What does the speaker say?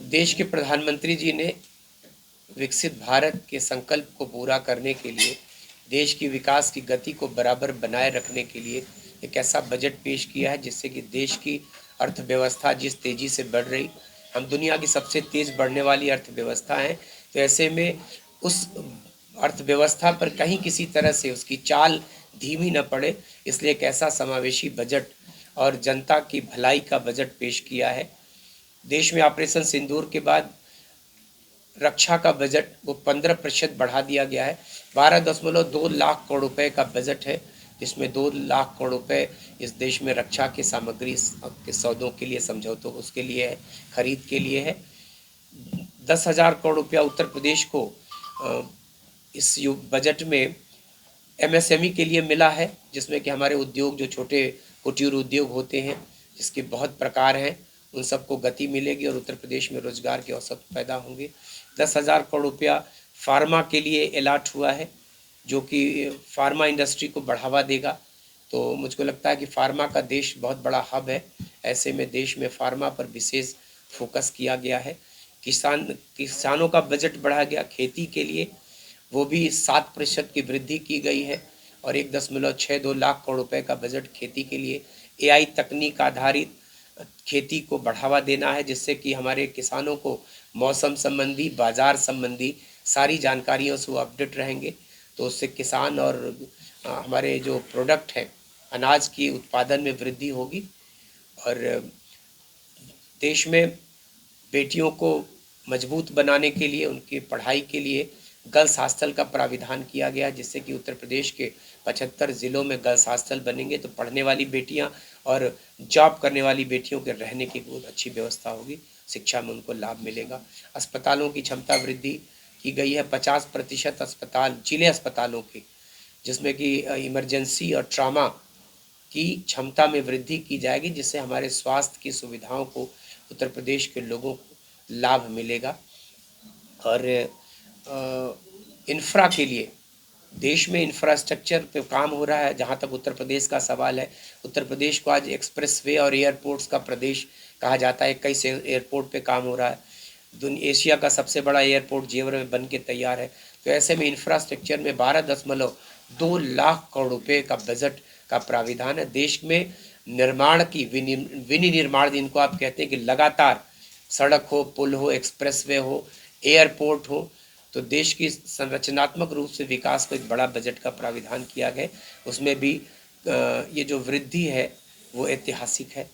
देश के प्रधानमंत्री जी ने विकसित भारत के संकल्प को पूरा करने के लिए, देश की विकास की गति को बराबर बनाए रखने के लिए एक ऐसा बजट पेश किया है जिससे कि देश की अर्थव्यवस्था जिस तेज़ी से बढ़ रही, हम दुनिया की सबसे तेज़ बढ़ने वाली अर्थव्यवस्था हैं। तो ऐसे में उस अर्थव्यवस्था पर कहीं किसी तरह से उसकी चाल धीमी न पड़े, इसलिए एक ऐसा समावेशी बजट और जनता की भलाई का बजट पेश किया है। देश में ऑपरेशन सिंदूर के बाद रक्षा का बजट वो 15% बढ़ा दिया गया है। 12.2 लाख करोड़ रुपए का बजट है, जिसमें 2 लाख करोड़ रुपए इस देश में रक्षा की सामग्री के सौदों के लिए, समझौतों उसके लिए है, खरीद के लिए है। 10,000 करोड़ रुपया उत्तर प्रदेश को इस बजट में एमएसएमई के लिए मिला है, जिसमें कि हमारे उद्योग, जो छोटे कुटीर उद्योग होते हैं, जिसके बहुत प्रकार हैं, उन सबको गति मिलेगी और उत्तर प्रदेश में रोजगार के अवसर पैदा होंगे। 10,000 करोड़ रुपया फार्मा के लिए अलॉट हुआ है, जो कि फार्मा इंडस्ट्री को बढ़ावा देगा। तो मुझको लगता है कि फार्मा का देश बहुत बड़ा हब है, ऐसे में देश में फार्मा पर विशेष फोकस किया गया है। किसानों का बजट बढ़ा गया, खेती के लिए वो भी 7% की वृद्धि की गई है और 1.62 लाख करोड़ रुपए का बजट खेती के लिए, एआई तकनीक आधारित खेती को बढ़ावा देना है, जिससे कि हमारे किसानों को मौसम संबंधी, बाजार संबंधी सारी जानकारियों से वो अपडेट रहेंगे। तो उससे किसान और हमारे जो प्रोडक्ट हैं, अनाज की उत्पादन में वृद्धि होगी। और देश में बेटियों को मजबूत बनाने के लिए, उनकी पढ़ाई के लिए गर्ल्स हॉस्टल का प्राविधान किया गया, जिससे कि उत्तर प्रदेश के 75 ज़िलों में गर्ल्स हॉस्टल बनेंगे। तो पढ़ने वाली बेटियां और जॉब करने वाली बेटियों के रहने की बहुत अच्छी व्यवस्था होगी, शिक्षा में उनको लाभ मिलेगा। अस्पतालों की क्षमता वृद्धि की गई है, 50% अस्पताल जिले अस्पतालों की, जिसमें कि इमरजेंसी और ट्रामा की क्षमता में वृद्धि की जाएगी, जिससे हमारे स्वास्थ्य की सुविधाओं को उत्तर प्रदेश के लोगों को लाभ मिलेगा। और इंफ्रा के लिए देश में इंफ्रास्ट्रक्चर पे काम हो रहा है। जहाँ तक उत्तर प्रदेश का सवाल है, उत्तर प्रदेश को आज एक्सप्रेसवे और एयरपोर्ट्स का प्रदेश कहा जाता है। 21 एयरपोर्ट पे काम हो रहा है। एशिया का सबसे बड़ा एयरपोर्ट जेवर में बन के तैयार है। तो ऐसे में इंफ्रास्ट्रक्चर में 12.2 लाख करोड़ रुपए का बजट का प्राविधान है। देश में निर्माण की विनिर्माण, जिनको आप कहते हैं कि लगातार सड़क हो, पुल हो, एक्सप्रेसवे हो, एयरपोर्ट हो, तो देश की संरचनात्मक रूप से विकास को एक बड़ा बजट का प्राविधान किया गया। उसमें भी ये जो वृद्धि है वो ऐतिहासिक है।